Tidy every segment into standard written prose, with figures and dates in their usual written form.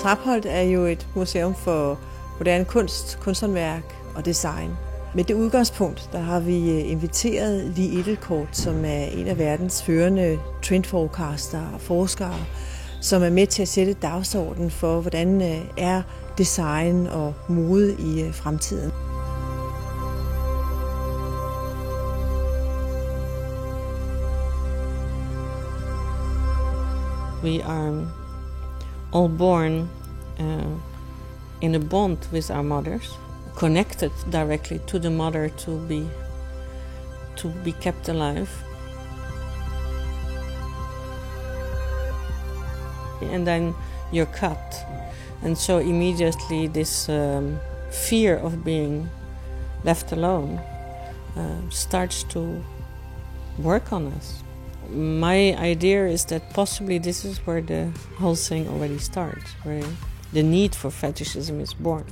Trapholt er jo et museum for moderne kunst, kunsthåndværk og design. Med det udgangspunkt, der har vi inviteret Edelkoort, som er en af verdens førende trendforecaster og forskere, som er med til at sætte dagsordenen for, hvordan er design og mode i fremtiden. We are all born in a bond with our mothers, connected directly to the mother to be kept alive. And then you're cut, and so immediately this fear of being left alone starts to work on us. My idea is that possibly this is where the whole thing already starts, where the need for fetishism is born.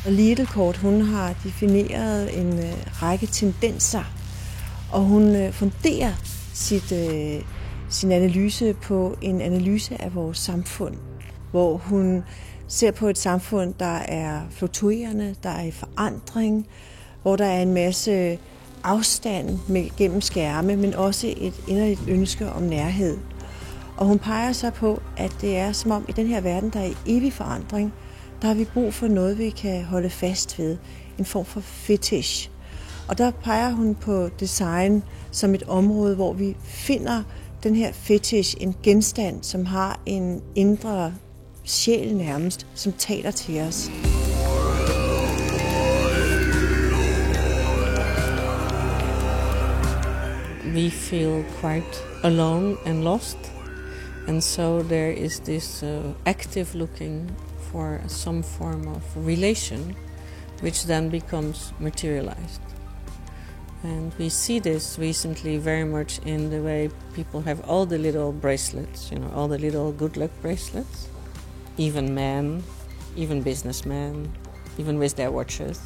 Edelkoort, hun har defineret en række tendenser, og hun funderer sin analyse på en analyse af vores samfund, hvor hun ser på et samfund, der er fluktuerende, der er i forandring, hvor der er en masse afstand gennem skærme, men også et inderligt ønske om nærhed. Og hun peger så på, at det er som om i den her verden, der er i evig forandring, der har vi brug for noget, vi kan holde fast ved. En form for fetish. Og der peger hun på design som et område, hvor vi finder den her fetish, en genstand, som har en indre sjæl nærmest, som taler til os. We feel quite alone and lost, and so there is this active looking for some form of relation, which then becomes materialized. And we see this recently very much in the way people have all the little bracelets, all the little good luck bracelets. Even men, even businessmen, even with their watches.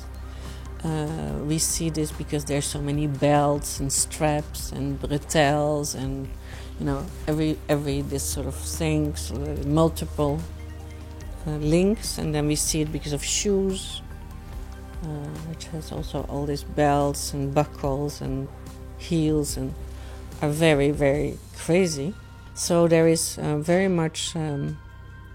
We see this because there's so many belts and straps and bretelles and every this sort of things, multiple links, and then we see it because of shoes, which has also all these belts and buckles and heels and are very, very crazy. So there is very much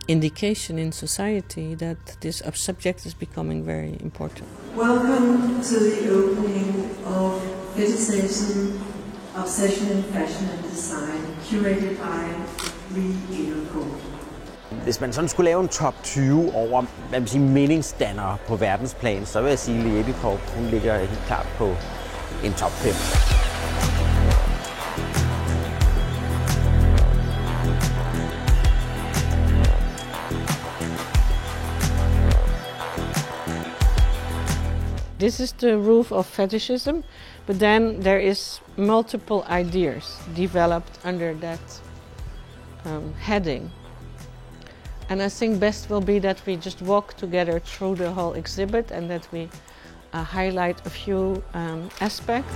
indication in society that this subject is becoming very important. Welcome to the opening of Fetishism, Obsession in Fashion and Design, curated by Edelkoort. Hvis man sådan skulle lave en top 20 over meningsdannere på verdensplan, så vil jeg sige, at Edelkoort, hun ligger helt klart på en top 5. This is the roof of fetishism, but then there is multiple ideas developed under that heading. And I think best will be that we just walk together through the whole exhibit and that we highlight a few aspects.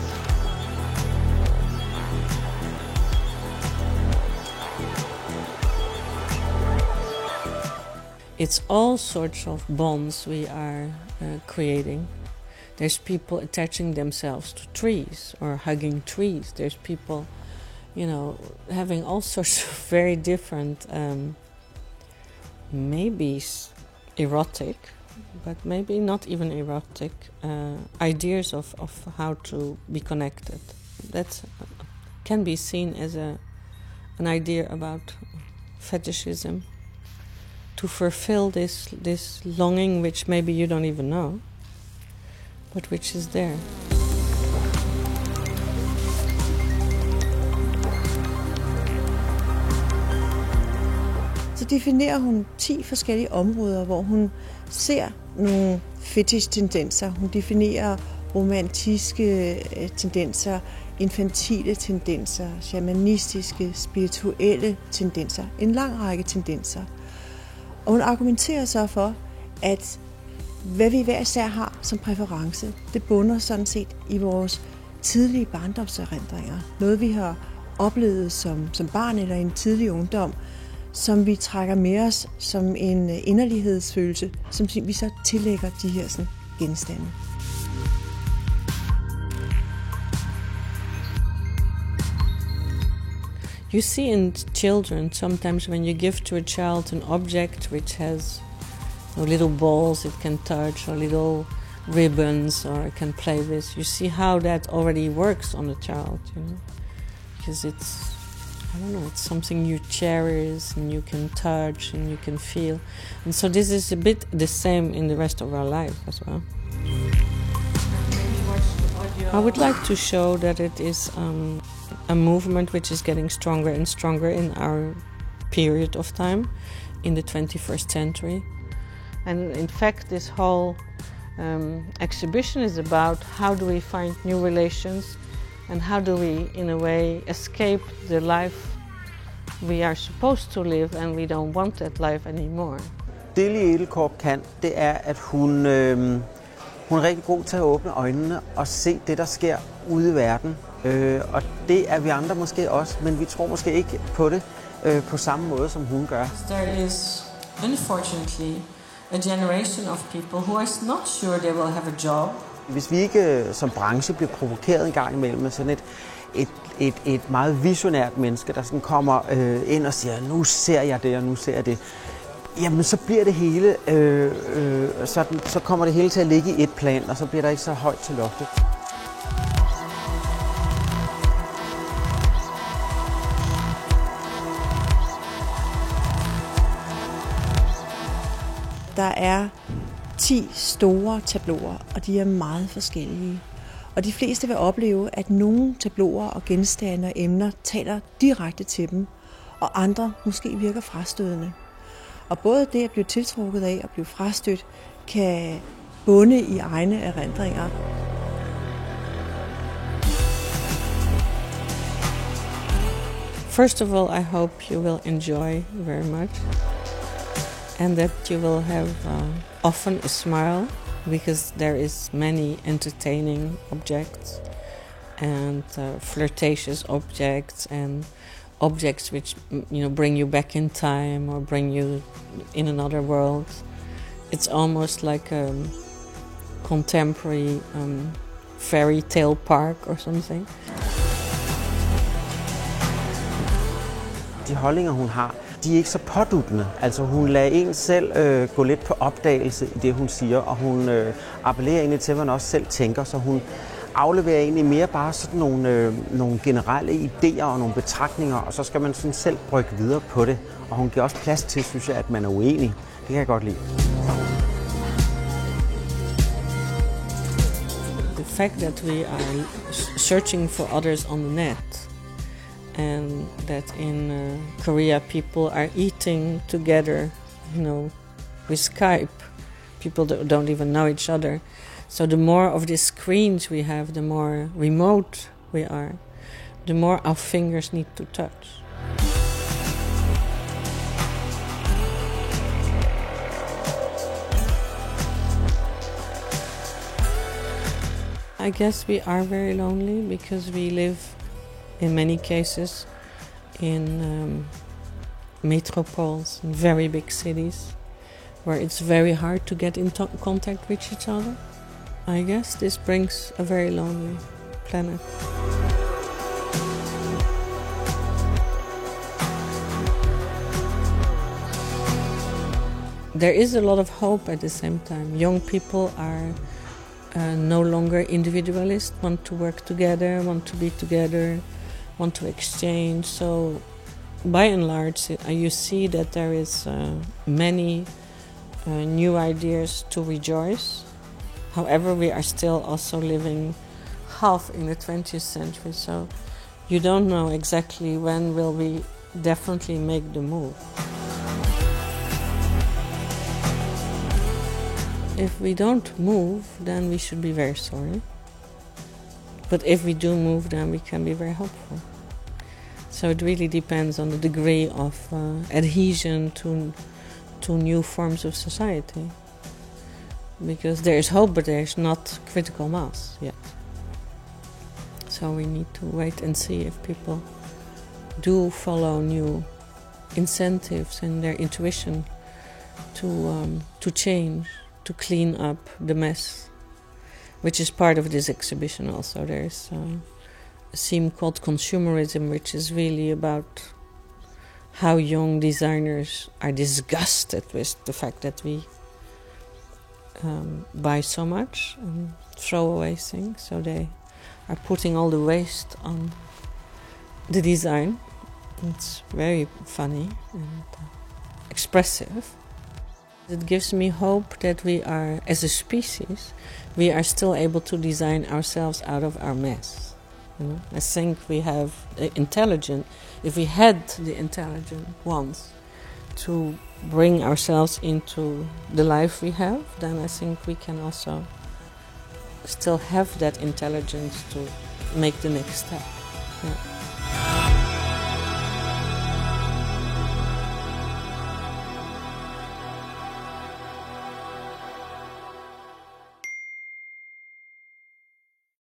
It's all sorts of bonds we are creating. There's people attaching themselves to trees or hugging trees. There's people, having all sorts of very different, maybe erotic, but maybe not even erotic, ideas of how to be connected. That can be seen as an idea about fetishism, to fulfill this longing which maybe you don't even know, but which is there. Så definerer hun 10 forskellige områder, hvor hun ser nogle fetish-tendenser. Hun definerer romantiske tendenser, infantile tendenser, shamanistiske, spirituelle tendenser. En lang række tendenser. Og hun argumenterer så for, at hvad vi hver især har som præference, det bunder sådan set i vores tidlige barndomserindringer. Noget vi har oplevet som barn eller i en tidlig ungdom, som vi trækker med os som en inderlighedsfølelse, som vi så tillægger de her sådan, genstande. You see in children, sometimes when you give to a child an object which has little balls it can touch, or little ribbons, or it can play with, you see how that already works on the child, you know, because it's, I don't know, it's something you cherish and you can touch and you can feel. And so this is a bit the same in the rest of our life as well. I would like to show that it is a movement which is getting stronger and stronger in our period of time, in the 21st century. And in fact, this whole exhibition is about how do we find new relations and how do we, in a way, escape the life we are supposed to live and we don't want that life anymore. Det lille Edelkoort kan, det er, at hun er rigtig god til at åbne øjnene og se det, der sker ude i verden. Og det er vi andre måske også, men vi tror måske ikke på det på samme måde, som hun gør. There is, unfortunately, a generation of people who are not sure they will have a job. Hvis vi ikke som branche bliver provokeret en gang imellem med sådan et meget visionært menneske, der sådan kommer ind og siger, nu ser jeg det, og nu ser jeg det, jamen så bliver det hele, så kommer det hele til at ligge i et plan, og så bliver der ikke så højt til loftet. Der er 10 store tableauer, og de er meget forskellige. Og de fleste vil opleve, at nogle tableauer og genstande og emner taler direkte til dem, og andre måske virker frastødende. Og både det at blive tiltrukket af og blive frastødt, kan bunde i egne erindringer. First of all, I hope you will enjoy very much. And that you will have often a smile, because there is many entertaining objects and flirtatious objects and objects which, you know, bring you back in time or bring you in another world. It's almost like a contemporary fairy tale park or something. De holdninger hun har, de er ikke så påduttende. Altså hun lader en selv gå lidt på opdagelse i det, hun siger, og hun appellerer egentlig til, hvad man også selv tænker, så hun afleverer egentlig mere bare sådan nogle generelle idéer og nogle betragtninger, og så skal man sådan selv brygge videre på det. Og hun giver også plads til, synes jeg, at man er uenig. Det kan jeg godt lide. The fact that we are searching for others on the net, and that in Korea people are eating together, you know, with Skype. People don't even know each other. So the more of these screens we have, the more remote we are, the more our fingers need to touch. I guess we are very lonely because we live in many cases in metropoles, in very big cities, where it's very hard to get in contact with each other. I guess this brings a very lonely planet. There is a lot of hope at the same time. Young people are no longer individualists, want to work together, want to be together, want to exchange. So by and large, you see that there is many new ideas to rejoice. However, we are still also living half in the 20th century, so you don't know exactly when will we definitely make the move. If we don't move, then we should be very sorry. But if we do move, then we can be very hopeful. So it really depends on the degree of adhesion to new forms of society. because there is hope, but there is not critical mass yet. So we need to wait and see if people do follow new incentives and their intuition to change, to clean up the mess, which is part of this exhibition also. There's a theme called consumerism, which is really about how young designers are disgusted with the fact that we buy so much and throw away things. So they are putting all the waste on the design. It's very funny and expressive. It gives me hope that we are, as a species, we are still able to design ourselves out of our mess. You know? I think we have intelligent, if we had the intelligent ones to bring ourselves into the life we have, then I think we can also still have that intelligence to make the next step. Yeah.